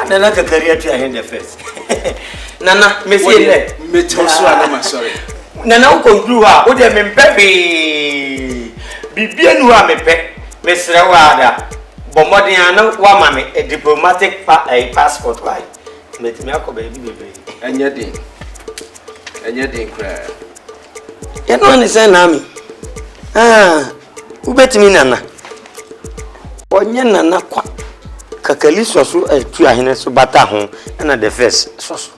Nana ka career to hand the first. Nana, me say me tell so I'm sorry. Nana ko do ha, o de me pepe. Bibia nu a me pe. Me sra wa da. Bomodin ana wa ma me a diplomatic passport why. Me akọ ba bi bebe. Anya dey cry. You don't understand me. Who bet me Nana? Onye Nana kwa. Kakali soso tu ahene so bata ho na the first soso.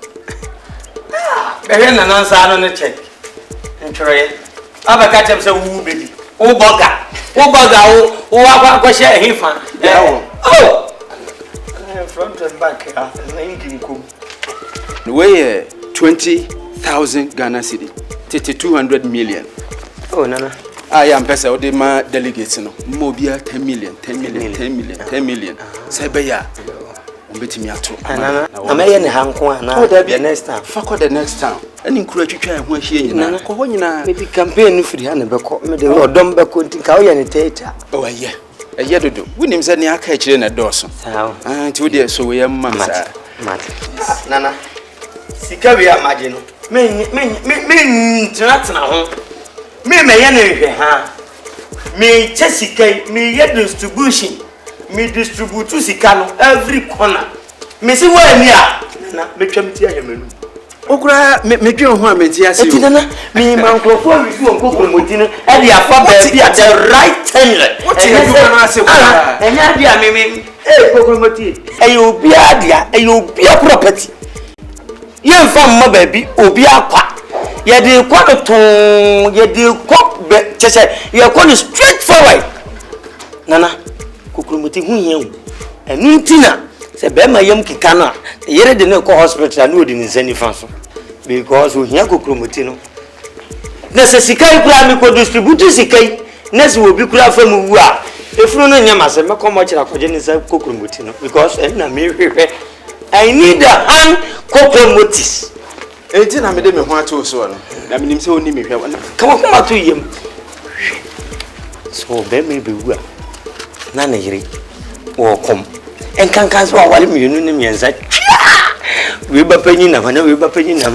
Bebe Nana nsa no ne check. Ntwere. Abaka chem se wu baby. O boga. O wa kwa share hifa. Oh. Front and back. Na ingi nkum. We 20,000 Ghana cedi. 200 million. Oh, Nana. I am pesa o de ma delegates no. Mo bia 10 million. Sebeya. Ombetimi ato. Nana. Amaye ne hanko na the next time. Fuck the next time. Ani nkura twetwa ho ahie nyina. Ko ho nyina. Maybe campaign no free ha na beko. Me de odom beko ntinka wo ye ne theater. Oh aye. Aye dodo. Wonim se ne aka kire na doso. Sawo. Nti wo de so we am mamsa. Nana. Sika we amaje no. Me tena ho. Me ye na hwe ha. Me chesika me ye distribution. Me distribute sika no every corner. Me si wa ni a na me twam ti ayamanu. Okura me dwe ho a me ti ase. Eti nana me mankrofo wi fi on kokromoti no e dey afa ba bi at the right time. What you do na ase okura? Enya dia me kokromoti. Eyo obi adia, eyo obi property. Ye mfa mma ba bi obi akwa. Ye dey kwa to ye dey kwa chese ye kwa no straight forward. Nana kokromoti hu yen. Enu ntina se be ma yam kika no yere de no ko hospital na odi ni sani fa so because we here kokromoti no na se sikai kura mi ko distribute sikai na se obi kura fa mu wu a efunu no nyama se me ko mo kira koje ni sa kokromoti no because na me hwehwe I need a hand kokromotis enti na me de me ho ato so no na me nim se oni me hwa ka mo kuma to yem so be me be wu a na na yire wo kom en kankan so awale mienu ne mienza we ba panyi na mana we ba panyi na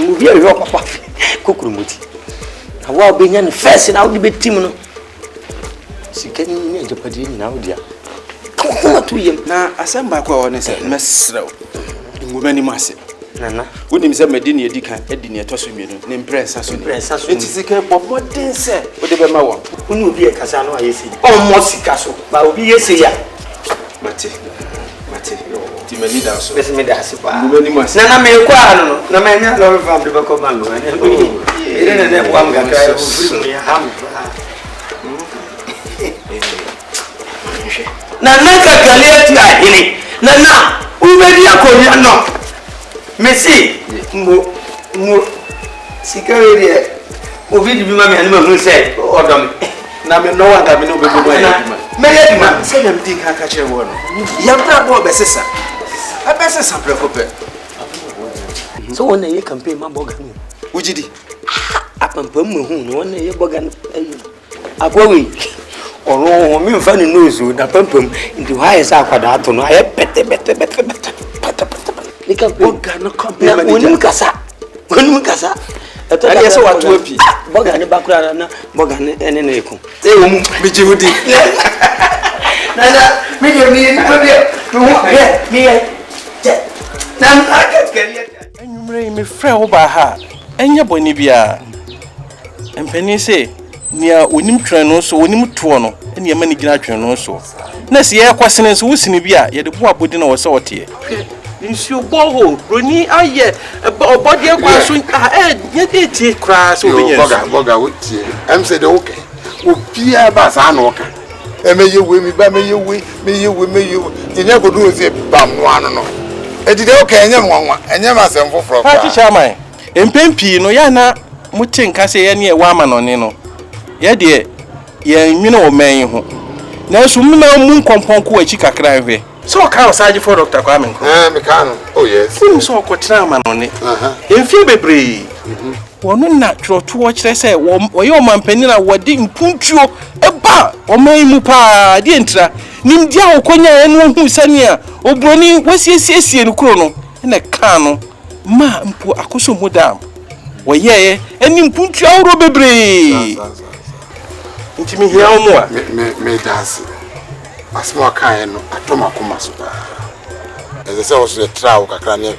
mu bia we papa kokromoti na wa obenya ne first na wo be team no sikani ni ajapadi ni na wo dia kuma to yem na asamba kwa wona se mesrew ngumani mase nana wonim se medini edika edini etoso mienu ne impressa so ni etisike popodin se wo de be ma wo unu obi e kasa no ayesi omo sika so ba obi yesi ya Mate. Ti me leader so. Bese me da sipa. Ngumeni mase. Na me kwa no. Na me nya love fam de bako bango. Ere na de kwa mga kra ufiri ya ham. Na naka kale tu ahini. Na ubedi akonya no. Messi mo sikawere obi di bi ma me ani ma hu se odom. Na me no wanda me no be bo ya. Me ya di ma se dem din kan ka kire wo no. Ya bra bo be sesa. Abesesa prekope. So wona ye campaign ma boga no. Ujidi. Apampam mu hu no wona ye boga no. Akwawe. Oro mi mfa ni nozu na pampam ndi ha ye sa akwada ato no aye bete. Nika boga no campaign manager. Woni kasa. Ali ese watu api. Boga ni bakura na boga ni ene na eku. Omu biji hudi. Nana mi je mi ni na akakeli. Enwumre mi frɛ wo ba ha. Enya boni bia. Empani se nia onim twɛn no so onim toɔ no ene yema ni gina twɛn no so. Na se ye kwasene so wusini bia ye de bo abodi na wo se wote. Nsuo boho broni aye obodi akwa so ye tie kra so obi nyen. Boga wotie. Em se de woke. Obia ba sa na woka. Emeye we mi ba meye we. Nya godu ozi ba mo ano no. Edide woke enye nwanwa, enye masem foforo. Pa ti chairman. Empempi no ya na mutin kase ye ne e wa amanone no. Ye de ye nwene o man ho. Na so mu na mu nkompon ko achi kakra hwe. So ka osaje for Dr. Kwame Nkrumah. Me can. Oh yes. Sim so ko tra amanone. Emfi bebre. wono na twoto kire se wo ye omampani na wodi mpuntuo eba omaimu pa de entra nimdia okonya enu hu sania obroni wasiesie no kuro no na ka no ma mpo akoso modam wo ye eni mpuntuo awro bebre ntimi hia omo a me dance asmo kan no atoma koma so ba eze se wo so tra wo kakra ne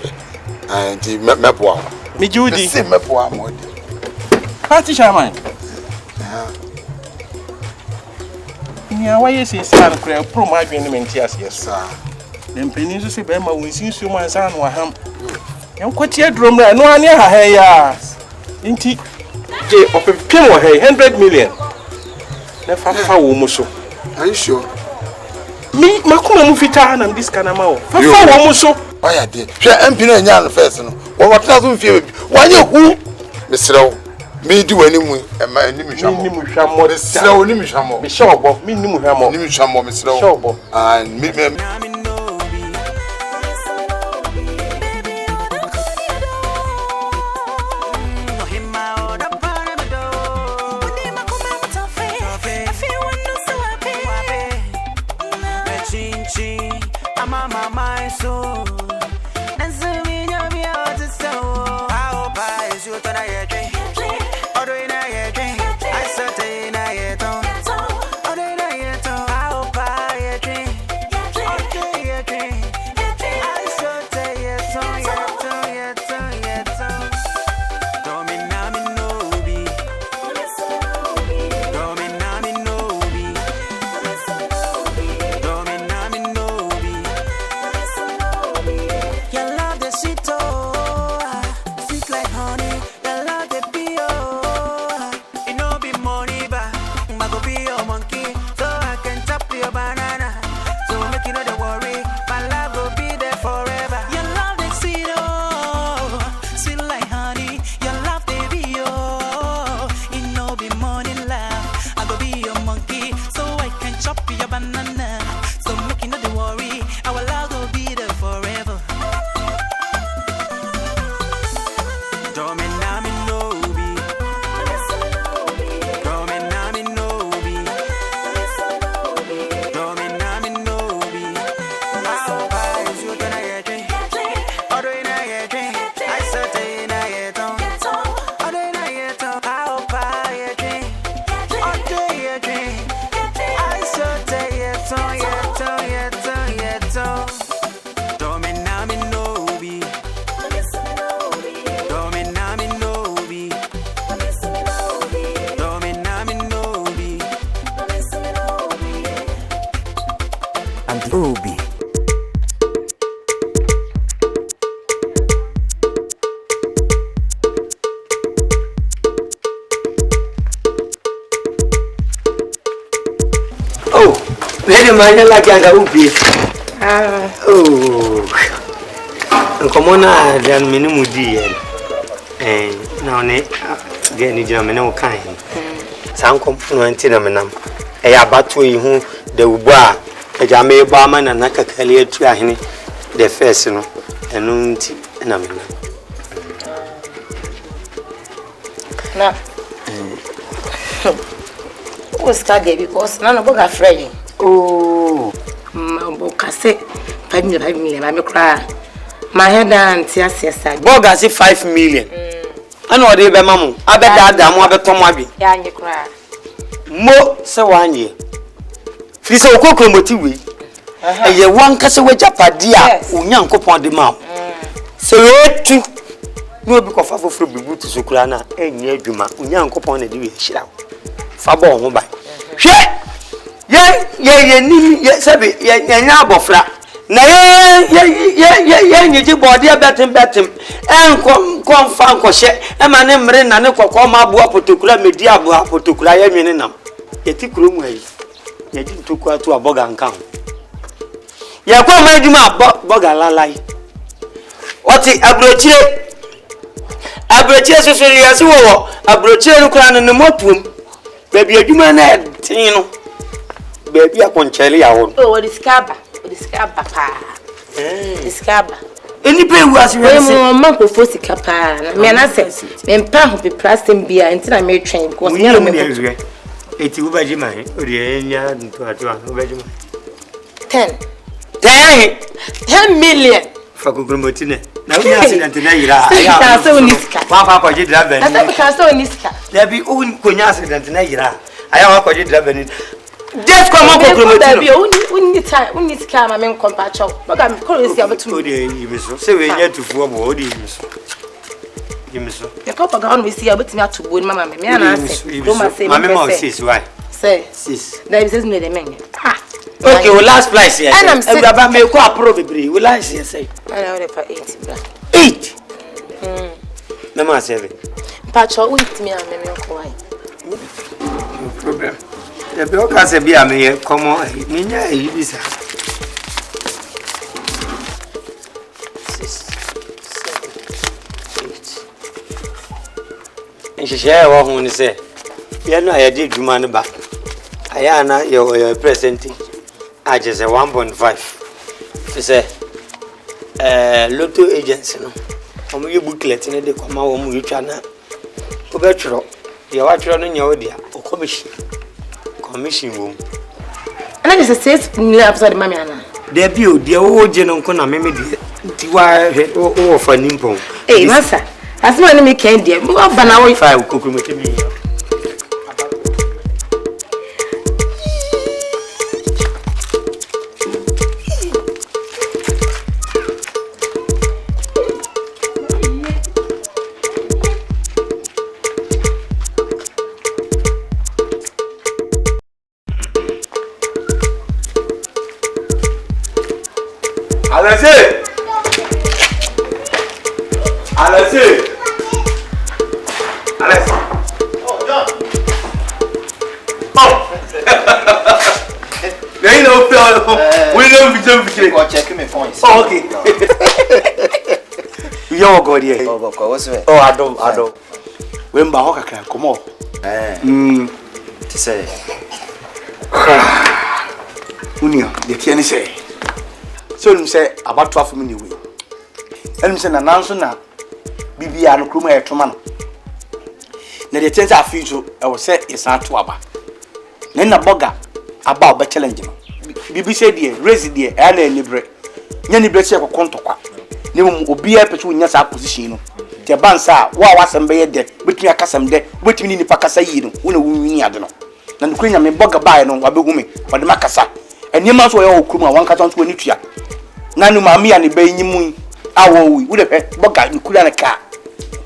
nti meboa me judi se meboa modi party shaman ni awaye se san kra pro ma adwen me nti ase sa dem penin so se be ma wonsin so man san no aham yan kwati adrom ra no ane ha ha ya nti je opepem wo he 100 million na fafa wo mu so are you sure mi makuma mu fita na mdiska na mawo fafa wo mu so oya de hwe empino nya no first no wo watena so mfie wanye hu mesrew me di wani mu ema ani mi hwamo ni mu hwamo mesrew ni mi hwamo me shobo mi ni mu hwamo ni mi hwamo mesrew shobo and me Obi. Oh, very much like Obi. Oh, come on, then minimum dear. And now, get any German kind. Some component in a manam. A abattoir who the Uba. Ejame Obama na nakakalia tu ahini the first no enu nti na me na o ska dey because na no go ga friend oh mbo kase 5 million ma me kra ma head anti asesa boga si 5 million ana o de be mamu abeda adamu abetom abi ya anyi kra mo se wanye Fisa okokro motiwe. Eye wanka se wajapade a onyankopon de ma. Se wetu no obi kofa foforo bibu to sokura na enye adwuma onyankopon na de we hira. Fa bo ho ba. Hwe ye ni ye sabe ye nya abofra. Na ye nyeji body betem enkom fa nkohye e ma ne mre na ne kokko ma abo apotokura medi abo apotokura ye nwene nam. Ye ti kuro mu ayi. Ye di ntoku atu aboga nka ho. Ye kwa ma adwuma aboga lalai. Oti abrochire sosori yase wo abrochire no kura no motum. Baby adwuma na tin no. Baby akonchele ya ho. Oh, the scaba pa. The scaba. Any pay was Manco Fossi Capa, Mianase, and Pam be plastic beer until I made train because we are moving. 80 over Jimmy, or the Enya over 10 million for Gugumotine. Now we are sitting at the Naira. I so Niska. Papa, you drive it. I saw Niska. There be own Kunyas and Naira. I have a driving. Just come up with only time, only scam, I mean, compatcho. But I'm calling you to you. So we get to forward you. The couple gone we see a bit not to wound Mamma. Mamma says, why? Say, sis, there is me the man. Okay, well, last price here. And I'm saying about me, probably. Will I say? I know for 8. 8. Mamma 7. Patcho, wait me, I'm a quiet. No problem. The bill has a beer, may come on. Nina, you is. 6, 7, 8. And she share what when you say, you know, I did demand back. I am your presenting. I just 1.5. She say, Lotto agents, you know. I'm your booklet in the come out of you channel. Cobertro, you are running your idea or commission room. And that is a 6 million episode, Mamma. There be the old general Kona, maybe the for Nimpon. Hey, Master, that's my name, Candy. Move up an hour if I will cook with me. Oh, okay. You're good here. Oh, Adom. When Bahoka can come up. To say, Unia, the Tiani say. So him say about 12 minutes away. And him say na nanso na bibia no kroma e toma no. Na the things I feel so I will say is not to aba. Na na boga aba oba challenge no. Bibi say die raise die e na enibre. Nya ni breche ko kontokwa. Ne mu obi a pese nya sa position no. Te bansa wa wasem be ye de betumi akasam de betumi ni nipa kasa yi no. Wo na wunwini ade no. Na nkwenya me boga bae no wabegu me. Wode makasa. Enima so ye okroma wankata nso ani tua. Nanu maami ya ni be nyimu awo wi wo de boga ni kula na ka.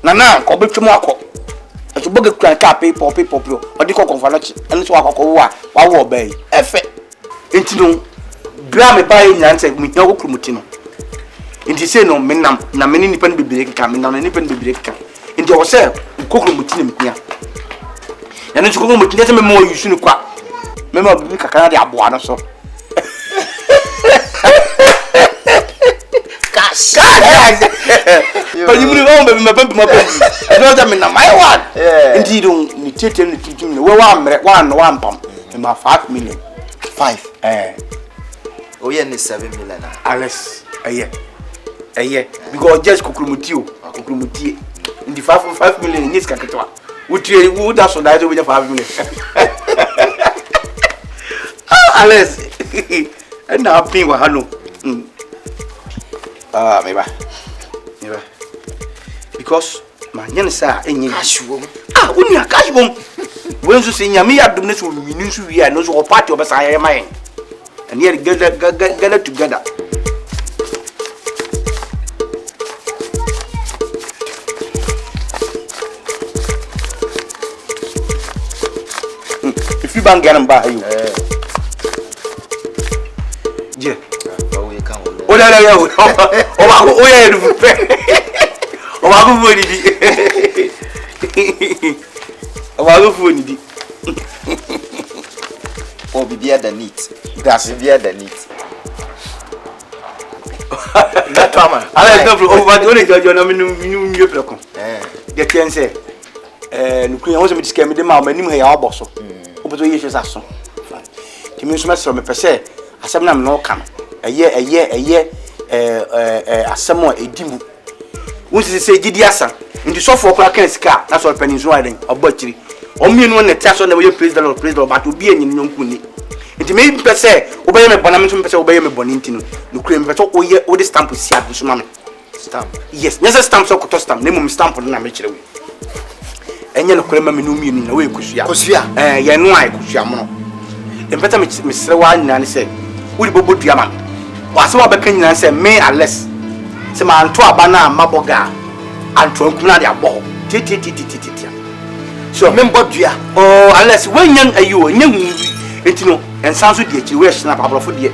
Na ko betwemu akọ. Aso boga kula ka paper odi ko konfalachi eni so akọ wa wo ba yi. Efe. Enti no bra me bae nyanse mi nya ko krumuti no. Enti se no menam na meni nipa ni bibire ka menam na nipa ni bibire ka. Enti o se ko krumuti ni mia. Ya no ko krumuti nse me mo yusu ni kwa. Me ma bibi kakana de aboa no so. But you will be my baby. I don't have my one. Indeed, you take me to me. One pump in my 5 million. 5. Oh, yeah, 7 million. Alice, a year. Because just Kukrumuti. In the 5 million in this Kakatoa. Would have so that with the 5 million. Alice, and now paying what Hano. Maybe. Because my young sir, any cash woman. Only a cash woman. When you see me, I do this with me, we are no party of us. I am mine. And yet, gather together. If you bang get them by you, yeah. Oh, yeah, oh, be the neat. That's be the neat. That man. I don't know what only you're not new welcome. The can say, Nuclear was a bit scared me the mouth, and him here, boss. Open to years as so. He means, Master, me per se, as I'm no come. A year, asemo edimu wonsi se gidi asa ndi sofo okra kan sika na so peninsula den obachiri omienu na taso na we president but obi enyi nyonku ni nti me pese obeye me bona me pese obeye me boni ntino no kure me pese oye o de stamp si abusu ma me stamp yes nyese stamp so koto stamp na mum stamp na me kire we enye no kure ma me no mienu na we kusua ye no ai kusua mo no pese me sere wa nyina ne se uri bobodua ma wase wa beka nyina se me ales se ma anto aba na maboga anto ankum na de abo titi so me mbodua ales when yan ayo nyanwu etino ensanso de echi we snap abrofo de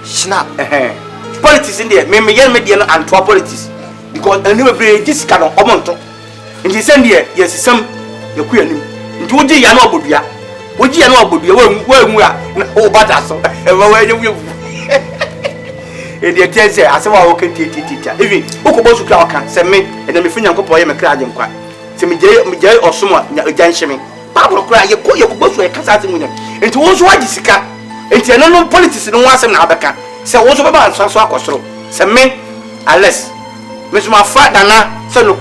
snap politics in there me yen me de no anto politics because enu be this kind of omonto ndi se de yes sam yaku anim ndi woji ya na obodua woji ya na obodua wa nwu a o bata so e ma wa nyu edi tense asewa wo kan titi even okobo su kra oka se me ena me funya nkopɔ ye me kra agye nkwa se me gye osomo agyan hyeme babro kra ye ko ye kobo su e kasa ate munya enti wo so agi sika enti eno no politics no wasem na abeka se wo so baba anso akosoro se me ales me so ma fa dana se no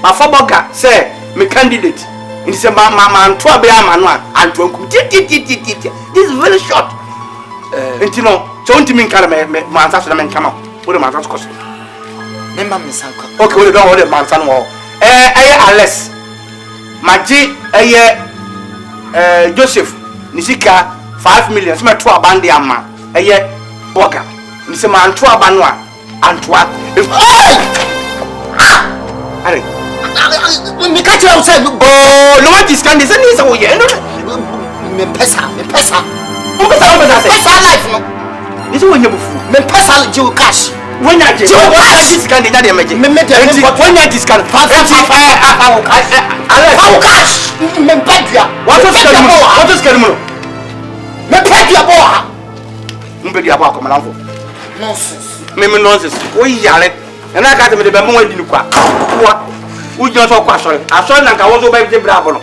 ma fa boga se me candidate enti se ma anto abe ama no anto ankum titi this is very short enti no so untimi nkala me mansa so na men kama wo de mansa so koso memba msanka okay we don wo de mansa no ales maji Joseph nisika 5 million so me to abande ama boga ni se man to aba no a antoa are me catch you outside no what is can this any so ye no me pesa pesa life no this one you bufu me pesa jiu cash when you just this can dey na dey meje me dey when you this can how cash me pedua what is can mo me pedua boa pedua boa ko malanfo nonsense me nonsense o yare na ka te me dey be mo adi ni kwa wo jọ so kwa sorry na nka wo so ba bi bra bono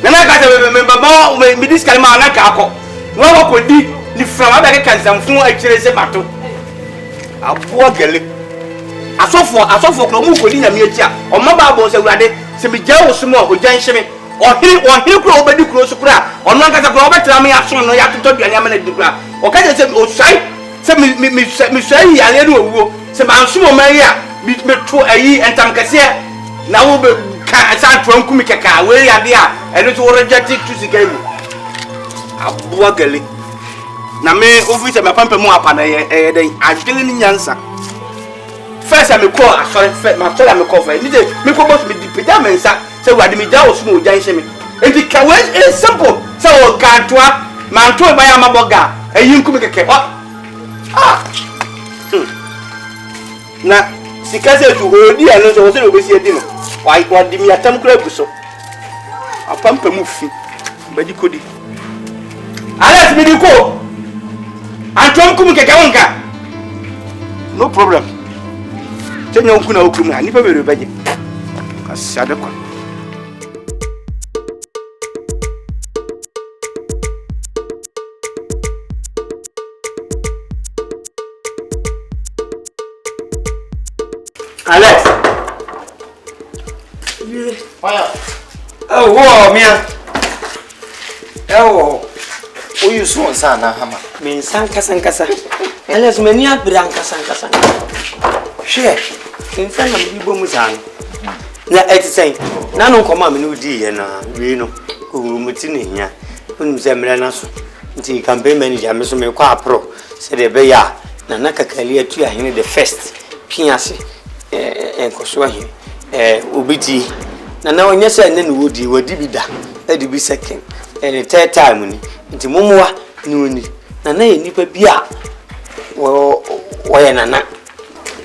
na ka te me baba me this can ma na ka akọ wo ko di ni from abeke kansamfun akire se bato abo gele asofo kro mu ko di nyame achi a o ma ba bo se urade se me gya wo sumo o gyan hye me o kro obedi kro so kra ono anka kro obetra me aso no ya toto duane amana di kra o ka se o sai se me sai yale no owuo se ma nsumo man ya me to ayi entam kase na wo be ka sa to ankumi keka we ya de a eno to reject to sika mu abo gele na me office me pampa mu apa na ye den adwele ni nyansa first me call asore ma tell me call for ni de me ko boss me di peda mensa say we ade me ja osumo o jan hye me enti ka we is simple so o kantoa man to ba ya maboga ayi nkumi keke na sika se ju odi eno so se obesi edi no wa di mi atam kura gu so apampa mu fi ba di kodi Alex me di ko Antom kum keke wonka no problem tenya onku na okumu ani pa bere baje kasade kwa Alex fire oh mia o you so sana hama men sankasa Alex meni abran kasa share insan na bi bomu san na etisen na no nkoma me no di ye na we no ko muti ne hia unum se mre na so nti campaign manager me so me kwa apro se de be ya na nakakali atu ahene the first piase enkoso ahene obiti na onye se ne no wodi bida edi bi second third time ni nti mumwa ni oni na ye nipa bia wo ye nana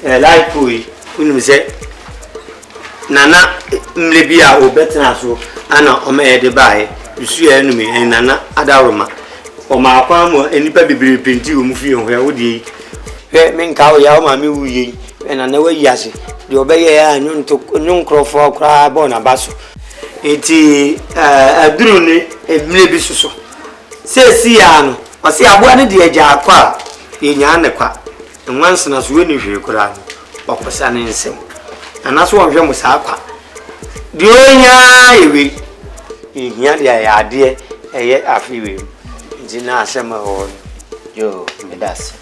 like we unum se nana mle bia obetna so ana o me de bae bisu ya enumi nana adaroma o ma akwa mo enipa bibiri penti o mu fie ho ya wodi me nka o ya o ma me wuye nana wayi ase de obeye ya nyun krofo kra bona baso eti aduru ni emle bi suso se si ya no o se aboa ne de agya akwa ye nya ne kwa and once na so ni hwe kura no okosa ne nsem ana so wonhwe mo saa kwa de onya ewe ihia de ya ade eye afiwe nti na asema ho Yo, medas.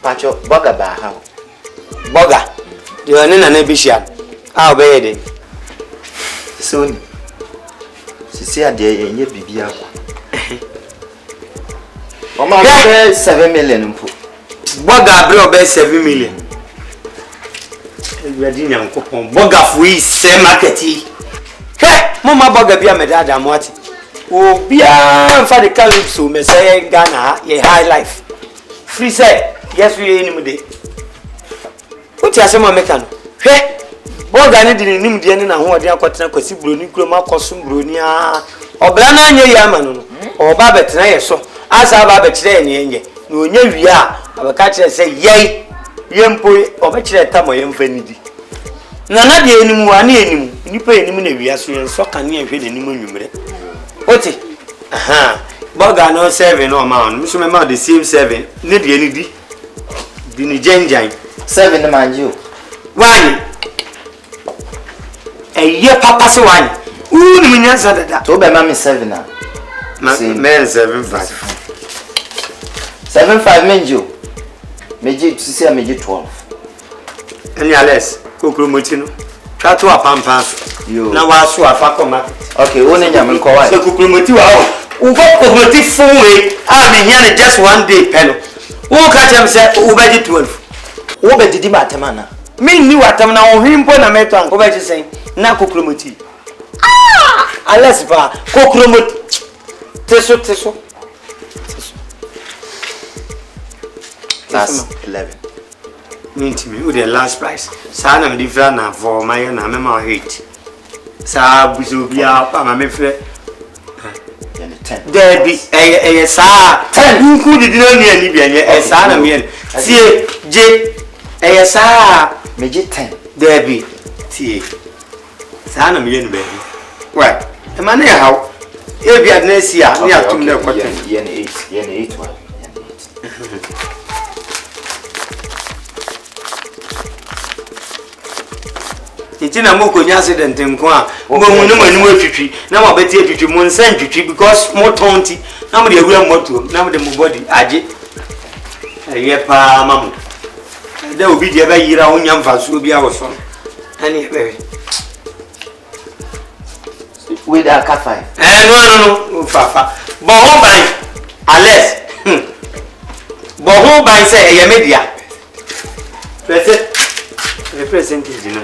Pacho boga ba ha. boga de one na bishia a obeye de So ni. Sisi ade enye bibia kwa. Oma be 7 million mpo. boga bre obeye 7 million. Ready nyankopon boga fuyi se marketi. He, mama boga bia medada moati. Obia mfa de calypso me say Ghana ye high life. Free say, yes we any mude. Uti asema meka no. He, boga ne di nim de ne na ho ode akotena kwasi broni kroma kosum broni a. Obra na anye ya ma no no. Oba betena ye so. Asa ba bekire ne enye. Na onye wi a, abeka kire say yei. Yempo obekire tamo yemfa ni di. Na na de enimu wa na enimu. Nipa enimu na wi aso yen so kan ne ehwe de enimu nwumre. Oti. Aha. Boga no 7 no ma on. Musu me ma the same 7. Ne de ni di. Di ni jenjan. 7 na manju. Wani. Eye papa se wani. Ni munyansa dada. To be ma me 7 na. Me 7.5. 7.5 menju. Meji sisi a meji 12. Any ales. Kokromoti no. Twa to apampa so. Yo. Na wa so afa market. Okay, woni nyame ko wa. Se kokromoti wa o. Ugo kokromoti fuwe. Ah me here just one day pelo. Wo ka tem se wo beji 12. Wo be didi matema na. Me ni watam na wo hwimpo na meto an. Wo beji sen na kokromoti. Ah! Ales ba kokromoti. Teso. That's 11. Mean me with the last price. Sana me different na for my na me ma hate. Sa buzo bia pa ma me fre. And 10. There be sa 10 nku didi no ni ani bia nye sa na me tie je sa Meji 10. there be tie sa na me ni be why e ma na how e bia na si a ni atum na kwata Yen 8 one. Itina mo ko nya accident nko a mo mu no manu atwitwi na mo beti atwitwi mo nsan twitwi because mo tonti na mo de awura moto na mo de mo body age eye pa mamu da obi de ba yira ho nya mfaso bi a wo so ani e be With a car 5. no fafa bo ho ban ales bo ho ban say eye media representative no.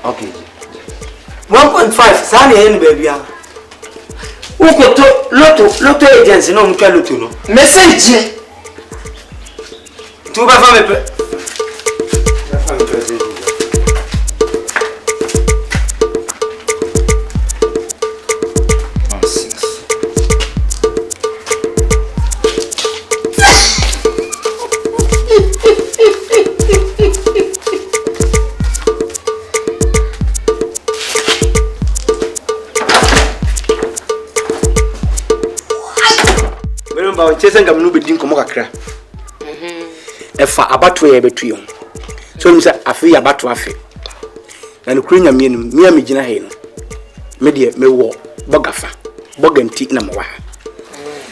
Okay. 1.5 sani yen baby ah. Uko to loto agency no mtwa loto no. Message. Tu ba fa me pe. Ba chese ngam no bedin komo kakra efa abato ye betu yo so nim say afi abato afi na no kuro nyame nim me amegina he no me de me wo bogafa boganti na mo wa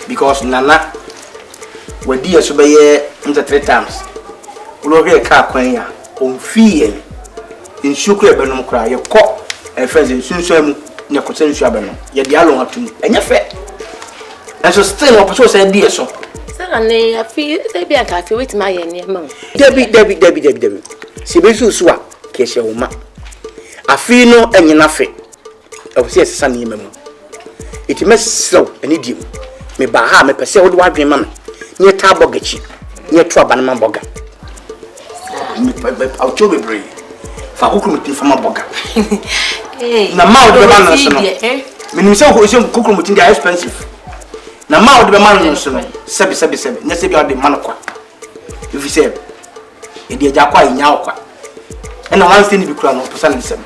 because nana wadi ye so be ye 3 times ulo he ka kwan ya on fi ye insukure benom kra ye ko e feze sunsu mu ne ko sensu abeno ye de alo hatum enye fe. And so still what person said dear so. Suddenly I feel they be a cafe with my name. Debbie. Si besu suwa keshe uma. Afi no enye na fe. Obisi esesa na yememu. Iti mesew eni dim. Me ba ha me pese wo de wadwen ma me. Nye ta bogachi. Nye to aba na ma boga. Me I'll show be brave. Fa kokromoti fa ma boga. Na ma wo de ba na so no. Me nim se kokromoti dey expensive. Na ma odi be man no so no sebi nya sebi odi man kwa if you say e di aja kwa nya kwa e na one thing bi kura no person nsem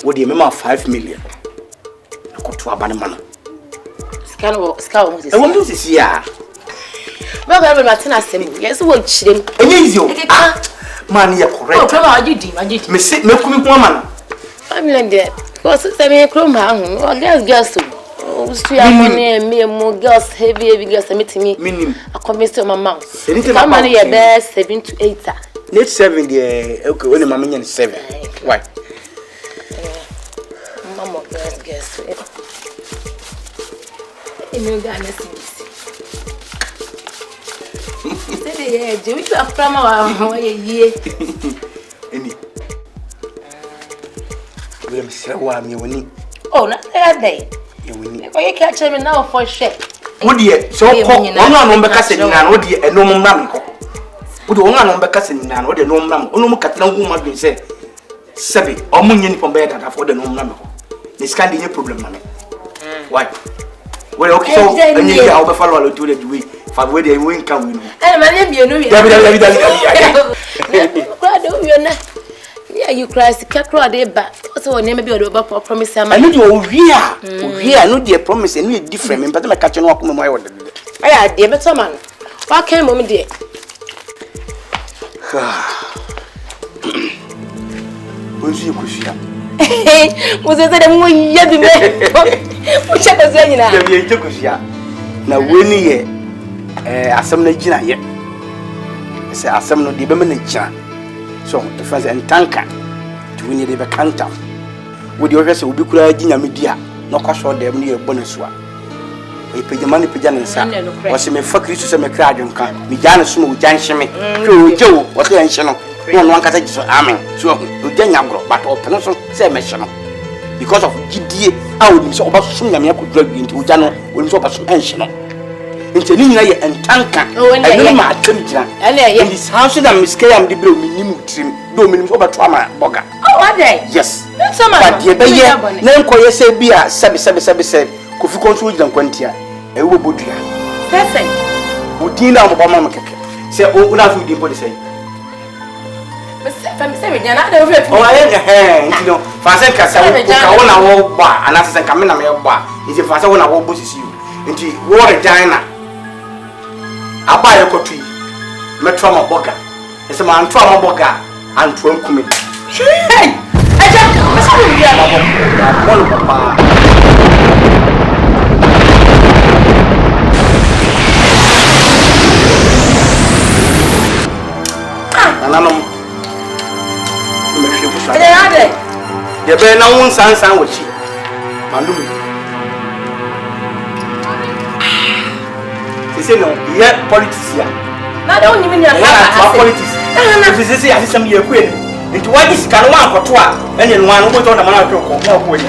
wo di me ma 5 million akoto abane man ska wo e won do sisi ya But I will not say, yes, what shame. And you, man, you're correct. I did. Me sit, me come woman. I'm like that. Because it's a chrome hang, or girls. Money and me more girls, heavy girls, meeting me. Minimum. I convinced my mouth. Anything money a bear 7 to 8. Net 7, dear. Okay, when my minion 7. Why? Mamma, guess. You know, Ghana sees. Say, do we have from our year? Any. We'll say, why me winning. Oh, not that day. You catch me now for share. Oh dear, so one on Becassin and oh dear, and no mamma. Would one on Becassin and what the no mamma, no Catalan woman will say. Seven or munion from bed for the no mamma. This can't be a problem, mamma. Why? Well, okay, so and you are follow to the way for where they won't come. And my name, you know, yeah, you cry, Kakra, they back. Also, never be a promise. I need you here. I know the promise and need different, but I'm catching up with my order. I dear, but man. What came on, dear? Who's you, Kushia? Was it a more yabby man? Which I was saying now. Now, when ye, as some Nigina yet, say, as some no determination. So, if I say, tanker to win the canter, would your vessel be crying a media, no cost for them near bonus one. We pay the money pigeon and son, was a fuck you to some crowd and come. Mijana smooth, Janshame, Joe, what the ancient one can say, Amen. So, Janagro, but open also say, Mission. Because of GDA, I would be so about soon. I could drag into Jano when so much ancient. Into Nina and Tanker, I know my children, and in this house, I'm miscarrying the blue minimum trim, dominum over trauma, Boga. Oh, what day? Yes, but dear, name Koya say, be a sabi said, Kufu control than Quentia, a wobudia. Perfect. Udina Obama say, oh, what have you been say? I'm saying, you're not over. Oh, I ain't a hand, you know, Fasen Kasa, I want to walk bar, and as I come in a mail bar, is if I want to walk bushes you into water Diana. I buy a cotty, Metroma Boga. It's a man trauma Boga and Trump coming. Hey, I just papa. And I'm the bear no one sandwich. He said, no, yet politics here. Not only mean your politics. If you say, I see some year queen. Into what is Kalawan for 12 and then one over on the man of no queen.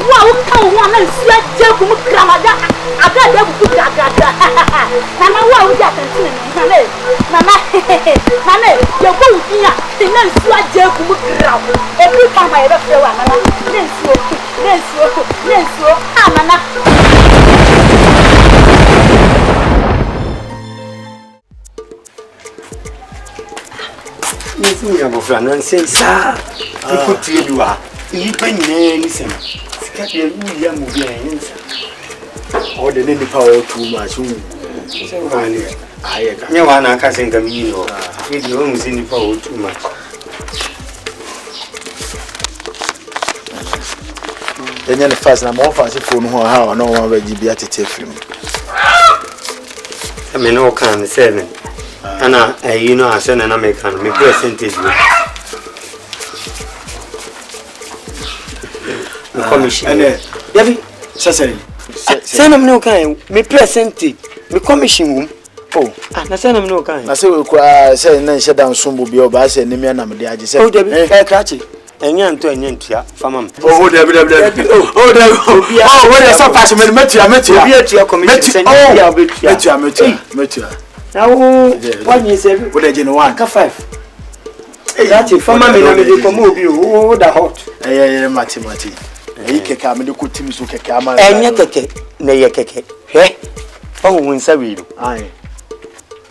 Wow, come on and see a joke. I got them to Gaga. Mama, wow, that Mama, you're going here. The nurse was a joke. Every time I ever feel Mama, all the lady power too much. I can't think of you. You almost in the power too much. Then you're the first and more fancy phone who are no one ready to be at a film. I mean, all kind of 7. And you know, I send an American, make percentage. Commission. Yabi, Sasari. Send them no kind. Me percentage. Me commission room. Oh, I send them no kind. I say we cry, say, and shut down soon will be over. I say, Nimian, I'm the idea. Oh, Debbie, catch it. And yan to an end, Famam. Oh, Debbie, oh, when I saw Passion, met you, your commission. Oh, met you. Now, what you say? What did you know? 1 5. That's it. For my men, they come over you. The hot. Mati. He can come and look at him so come and keke, nay keke. Hey, oh, when Sabi. Aye.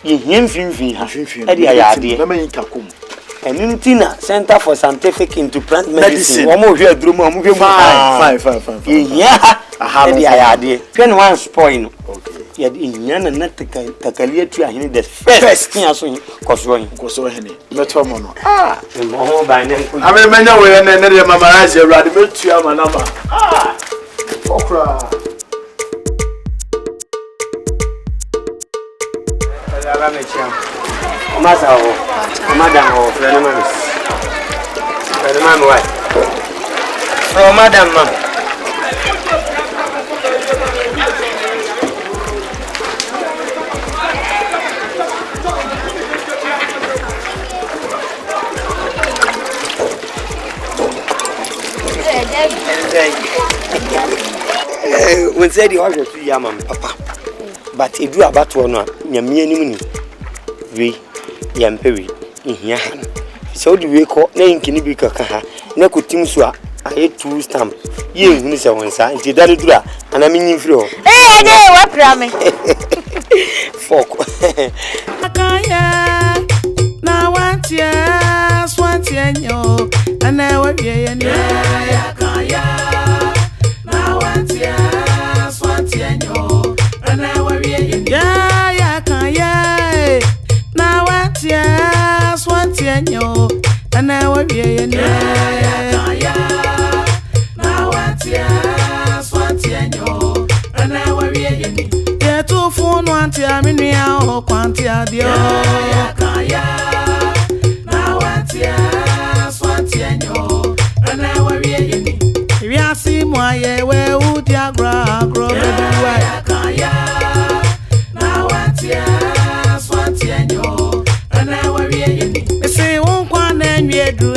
You him fin, Eddie Ayadi, Kakum. and in Tina, Center for Scientific into Plant Medicine. One more here, Drum, five. Yeah, Eddie Ayadi. 21 spoil. Yet in Yan and not the Takalia tree, the first thing I saw him, Cosrohini, Metromono. Ah, the more by name. I remember when I never memorize your radical to your number. Ah, Okra. Master, Madam, or Frenemy. Frenemy, what? From Madam, when said the order to Yaman, Papa. But if you are about to honor, Yamian, we Yamperi in Yahan. So do we call name Kinibika Kaha, Naku Timsua, I ate 2 stamp. You, Mr. Wansa, and Tidadura, and I mean, you flow. Eh, what promise? Folk. Now, what yes, what you and I will be in now, what yes, what you and I will be in now, what yes, what you and I will be in now, what yes, what you and I will be in yeah, 2 phone 1 time in the hour, quantia, dear. Now, what yes, what you and I will be in we are seeing why where would ya grow now what yes, what you and I will be in. Say, won't one and we do